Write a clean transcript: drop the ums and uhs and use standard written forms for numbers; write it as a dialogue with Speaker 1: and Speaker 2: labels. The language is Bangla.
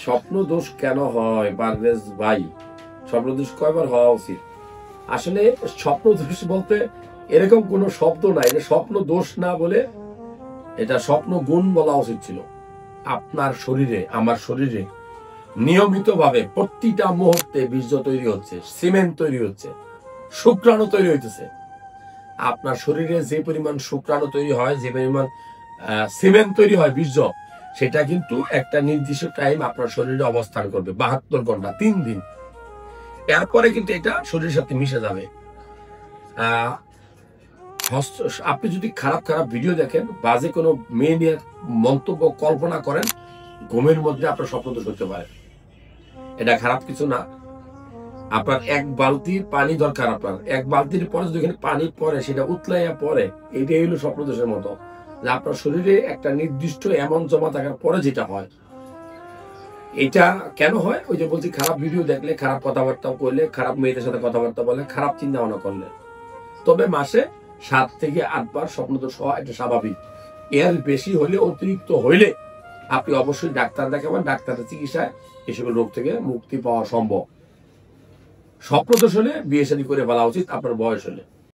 Speaker 1: স্বপ্ন দোষ কেন হয় পারভেজ ভাই? স্বপ্ন দোষ কয়বার হওয়া উচিত? আসলে স্বপ্ন দোষ বলতে এরকম কোনো শব্দ নাই, এটা স্বপ্ন দোষ না বলে এটা স্বপ্ন গুণ বলা উচিত ছিল। আপনার শরীরে, আমার শরীরে নিয়মিতভাবে প্রতিটা মুহূর্তে বীর্য তৈরি হচ্ছে, সিমেন্ট তৈরি হচ্ছে, শুক্রাণু তৈরি হইতেছে। আপনার শরীরে যে পরিমাণ শুক্রাণু তৈরি হয়, যে পরিমাণ সিমেন্ট তৈরি হয়, বীর্য, সেটা কিন্তু একটা নির্দিষ্ট টাইম আপনার শরীরে অবস্থান করবে, 72 ঘন্টা, 3 দিন। এরপরে কিন্তু এটা শরীরের সাথে মিশে যাবে। আপনি যদি খারাপ খারাপ ভিডিও দেখেন, বাজে কোনো মেয়ে নিয়ে মন্তব্য কল্পনা করেন, ঘুমের মধ্যে আপনার স্বপ্নদোষ হতে পারে। এটা খারাপ কিছু না। আপনার এক বালতি পানি দরকার, আপনার এক বালতির পরে যদি পানি পরে সেটা উতলাইয়া পরে, এটাই হলো স্বপ্নদোষের মতো, যে আপনার শরীরে একটা নির্দিষ্ট অ্যামাউন্ট জমা থাকার পরে যেটা হয়। এটা কেন হয়? ওই যে বলছি, খারাপ ভিডিও দেখলে, খারাপ কথাবার্তা করলে, খারাপ মেয়েদের সাথে কথাবার্তা বললে, খারাপ চিন্তা ভাবনা করলে। তবে মাসে 7 থেকে 8 বার স্বপ্নদোষ হওয়া এটা স্বাভাবিক। এর বেশি হলে, অতিরিক্ত হইলে আপনি অবশ্যই ডাক্তার দেখাবেন। ডাক্তারের চিকিৎসায় এসব রোগ থেকে মুক্তি পাওয়া সম্ভব। স্বপ্নদোষ হলে বিয়ে শাদী করে ফেলা উচিত আপনার বয়স হলে।